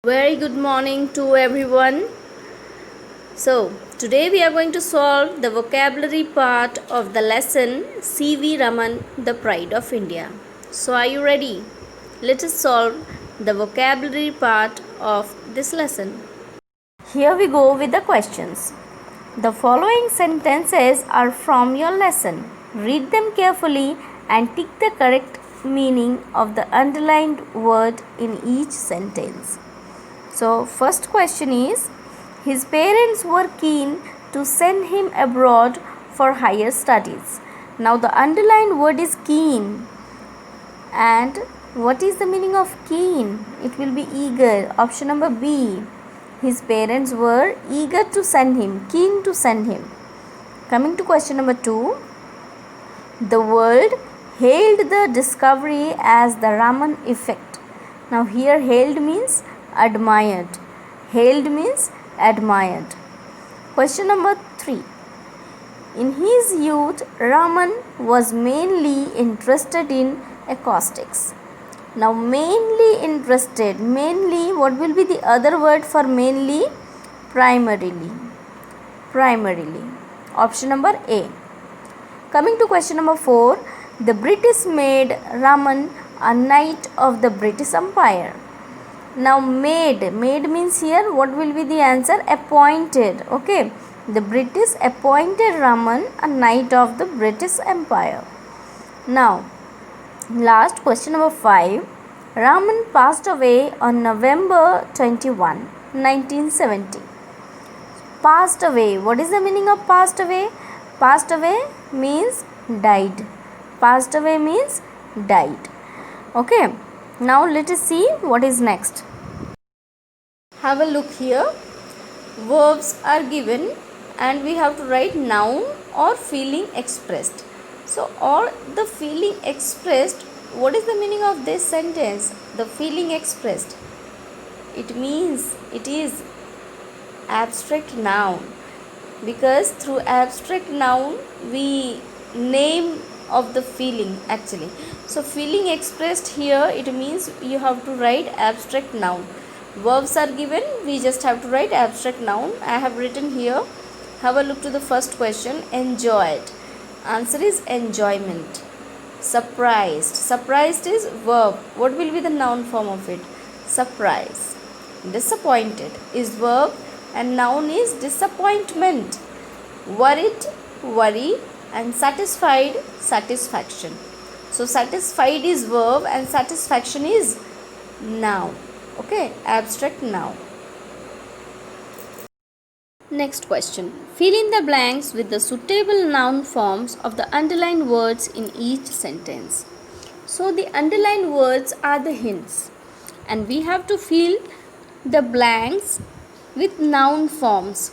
Very good morning to everyone. So, today we are going to solve the vocabulary part of the lesson C.V. Raman, The Pride of India. So, are you ready? Let us solve the vocabulary part of this lesson. Here we go with the questions. The following sentences are from your lesson. Read them carefully and tick the correct meaning of the underlined word in each sentence. So, first question is, his parents were keen to send him abroad for higher studies. Now, the underlined word is keen. And what is the meaning of keen? It will be eager. Option number B. His parents were eager to send him, keen to send him. Coming to question number 2. The world hailed the discovery as the Raman effect. Now, here hailed means admired. Hailed means admired. Question number 3. In his youth, Raman was mainly interested in acoustics. Now, mainly interested. Mainly, what will be the other word for mainly? Primarily. Primarily. Option number A. Coming to question number 4. The British made Raman a knight of the British Empire. Now, made means here what will be the answer? Appointed. Okay. The British appointed Raman a knight of the British Empire. Now, last question number 5. Raman passed away on November 21, 1970. Passed away. What is the meaning of passed away? Passed away means died. Passed away means died. Okay. Now let us see what is next. Have a look here. Verbs are given and we have to write noun or feeling expressed. So, all the feeling expressed, what is the meaning of this sentence? The feeling expressed. It means it is abstract noun, because through abstract noun we name of the feeling actually. So, feeling expressed here, it means you have to write abstract noun. Verbs are given, we just have to write abstract noun. I have written here. Have a look to the first question. Enjoyed. Answer is enjoyment. Surprised. Surprised is verb. What will be the noun form of it? Surprise. Disappointed is verb and noun is disappointment. Worried, worry, and satisfied, satisfaction. So, satisfied is verb and satisfaction is noun. Okay, abstract noun. Next question. Fill in the blanks with the suitable noun forms of the underlined words in each sentence. So, the underlined words are the hints and we have to fill the blanks with noun forms.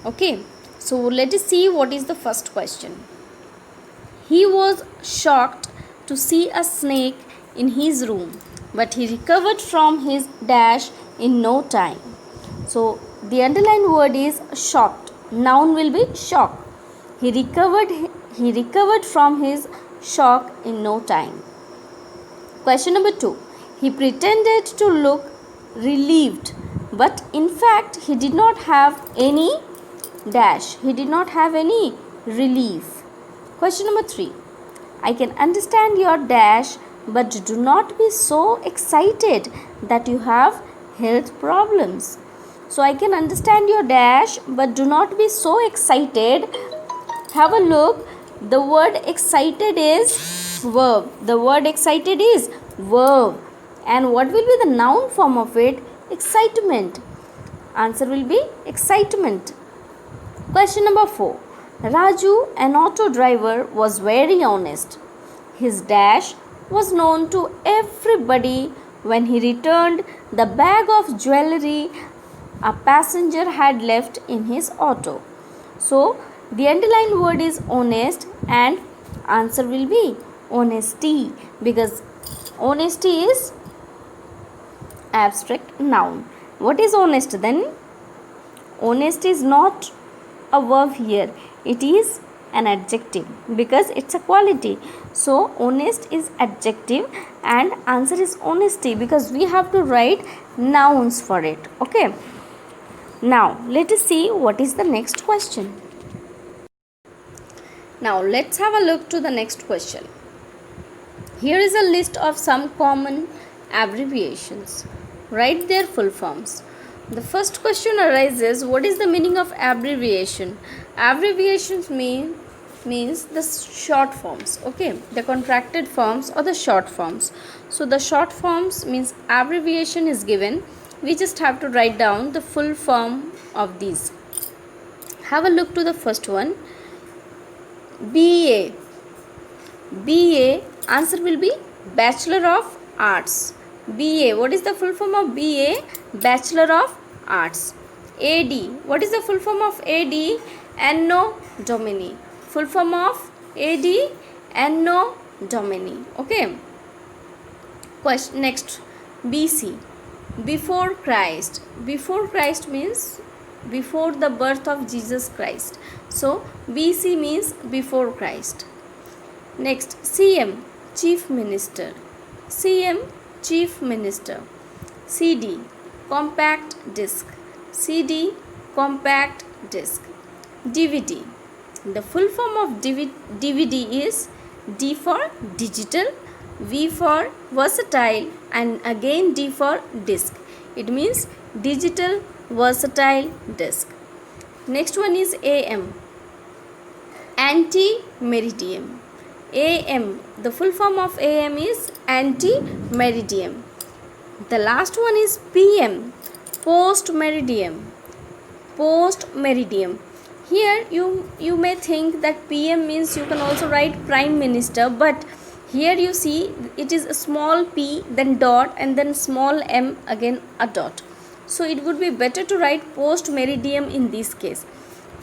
Okay, so let us see what is the first question. He was shocked to see a snake in his room, but he recovered from his dash in no time. So, the underlined word is shocked. Noun will be shock. He recovered from his shock in no time. Question number 2. He pretended to look relieved, but in fact he did not have any dash. He did not have any relief. Question number 3. I can understand your dash, but do not be so excited that you have health problems. So, I can understand your dash, but do not be so excited. Have a look. The word excited is verb. The word excited is verb. And what will be the noun form of it? Excitement. Answer will be excitement. Question number 4. Raju, an auto driver, was very honest. His dash was known to everybody when he returned the bag of jewelry a passenger had left in his auto. So, the underlined word is honest and answer will be honesty, because honesty is abstract noun. What is honest then? Honest is not a verb here. It is an adjective because it's a quality. So honest is adjective and answer is honesty because we have to write nouns for it. Okay. Now let us see what is the next question. Now let's have a look to the next question. Here is a list of some common abbreviations. Write their full forms. The first question arises, what is the meaning of abbreviation? Abbreviations means the short forms, okay, the contracted forms or the short forms. So the short forms means abbreviation is given. We just have to write down the full form of these. Have a look to the first one. BA. BA, answer will be Bachelor of Arts. BA, what is the full form of BA? Bachelor of Arts. AD, what is the full form of AD? Anno Domini. Full form of AD? Anno Domini. Okay. Question next. BC, before Christ. Before Christ means before the birth of Jesus Christ. So BC means before Christ. Next, CM, Chief Minister. CM, Chief Minister. CD, compact disc. CD, compact disc. DVD, the full form of DVD is D for digital, V for versatile, and again D for disc. It means digital versatile disc. Next one is AM, anti-meridiem. AM, the full form of AM is anti-meridiem. The last one is PM, post-meridiem. Post-meridiem. Here you may think that PM means you can also write Prime Minister, but here you see it is a small p, then dot, and then small m, again a dot. So it would be better to write post-meridiem in this case.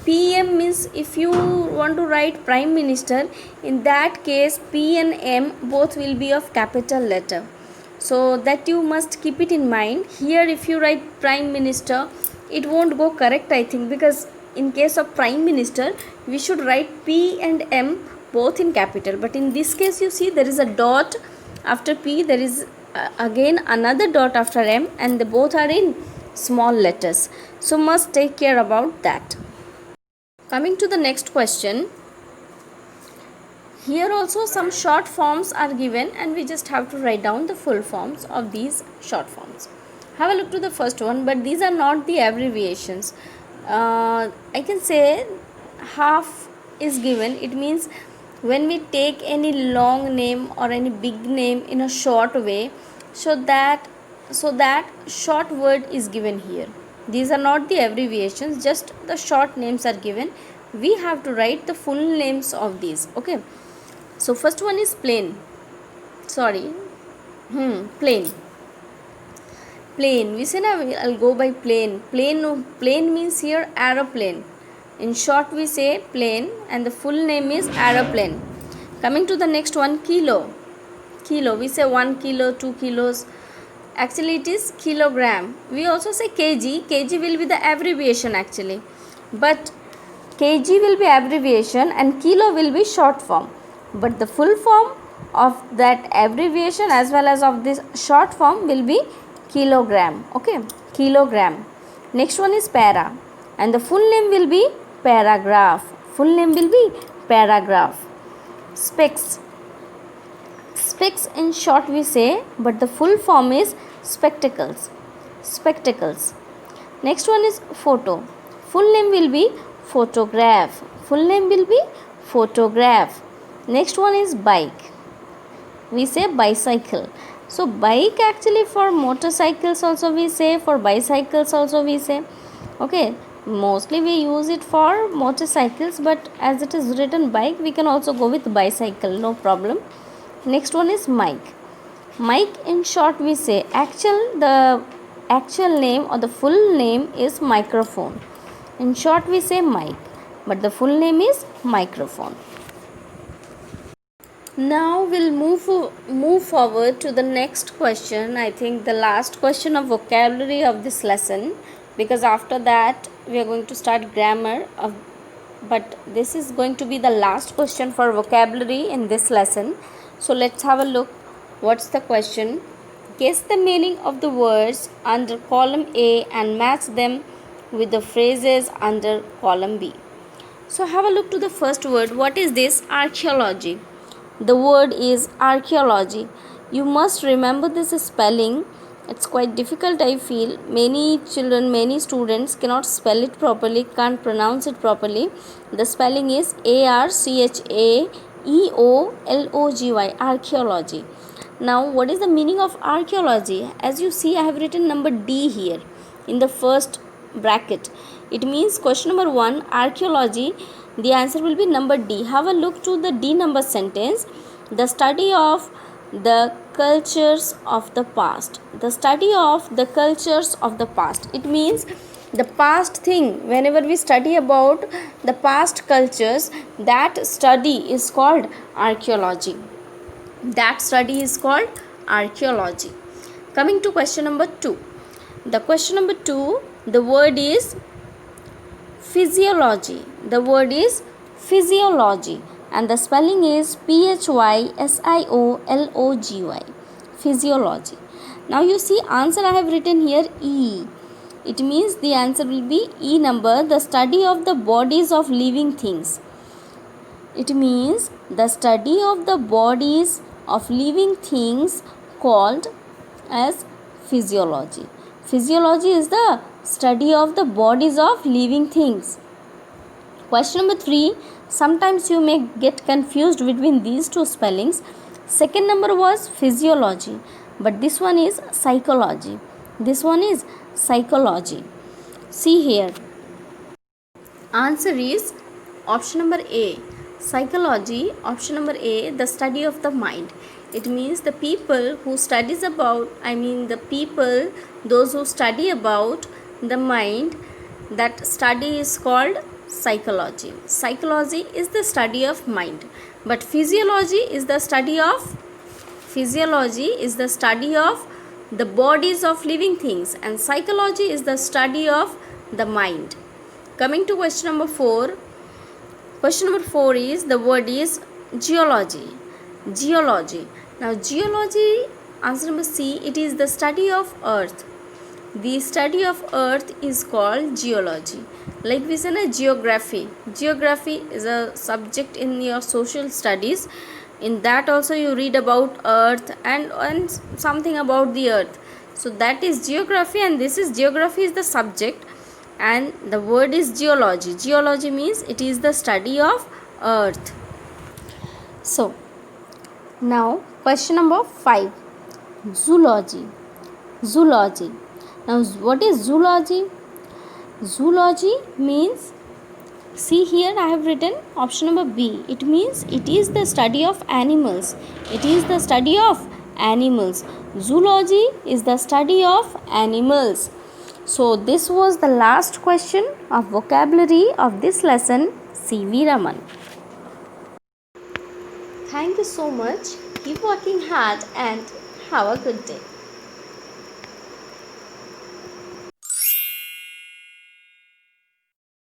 PM means if you want to write Prime Minister, in that case P and M both will be of capital letter. So that you must keep it in mind. Here if you write Prime Minister, it won't go correct, I think, because in case of Prime Minister we should write P and M both in capital, but in this case you see there is a dot after P, there is again another dot after M, and they both are in small letters. So must take care about that. Coming to the next question, here also some short forms are given and we just have to write down the full forms of these short forms. Have a look to the first one, but these are not the abbreviations. I can say half is given. It means when we take any long name or any big name in a short way, so that short word is given here. These are not the abbreviations, just the short names are given. We have to write the full names of these. Okay. So first one is plain. Plain. Plane. We say now I'll go by plane. Plane means here aeroplane. In short we say plane and the full name is aeroplane. Coming to the next one, kilo. Kilo. We say 1 kilo, 2 kilos. Actually it is kilogram. We also say kg. Kg will be the abbreviation actually. But kg will be abbreviation and kilo will be short form. But the full form of that abbreviation as well as of this short form will be kilogram. Okay, kilogram. Next one is para and the full name will be paragraph. Full name will be paragraph. Specs. Specs in short we say, but the full form is spectacles. Spectacles. Next one is photo. Full name will be photograph. Full name will be photograph. Next one is bike. We say bicycle. So bike actually for motorcycles also we say, for bicycles also we say. Okay, mostly we use it for motorcycles, but as it is written bike, we can also go with bicycle, no problem. Next one is mic. Mic in short we say, the actual name or the full name is microphone. In short we say mic, but the full name is microphone. Now we'll move forward to the next question. I think the last question of vocabulary of this lesson, because after that we are going to start grammar of but this is going to be the last question for vocabulary in this lesson. So let's have a look. What's the question? Guess the meaning of the words under column A and match them with the phrases under column B. So have a look to the first word. What is this? Archaeology. The word is archaeology. You must remember this spelling. It's quite difficult, I feel. Many children, many students cannot spell it properly, can't pronounce it properly. The spelling is Archaeology, archaeology. Now, what is the meaning of archaeology? As you see, I have written number D here in the first bracket. It means question number 1, archaeology. The answer will be number D. Have a look to the D number sentence. The study of the cultures of the past. The study of the cultures of the past. It means the past thing. Whenever we study about the past cultures, that study is called archaeology. That study is called archaeology. Coming to question number 2. The question number 2, the word is physiology. The word is physiology, and the spelling is Physiology. Physiology. Now you see answer I have written here E. It means the answer will be E number, the study of the bodies of living things. It means the study of the bodies of living things called as physiology. Physiology is the study of the bodies of living things. Question number 3. Sometimes you may get confused between these two spellings. Second number was physiology, but this one is psychology. This one is psychology. See here. Answer is option number A. Psychology. Option number A, the study of the mind. It means the people who studies about, those who study about the mind, that study is called psychology. Psychology is the study of mind, but physiology is the study of the bodies of living things, and psychology is the study of the mind. Coming to question number 4. Question number 4 is, the word is geology. Geology. Now geology, answer number C, it is the study of earth. The study of earth is called geology. Like we say geography. Geography is a subject in your social studies. In that also you read about earth and something about the earth. So that is geography, and this is geography is the subject, and the word is geology. Geology means it is the study of earth. So now question number 5. Zoology. Zoology. Now what is zoology? Zoology means, see here I have written option number B. It means it is the study of animals. It is the study of animals. Zoology is the study of animals. So this was the last question of vocabulary of this lesson, C.V. Raman. Thank you so much. Keep working hard and have a good day.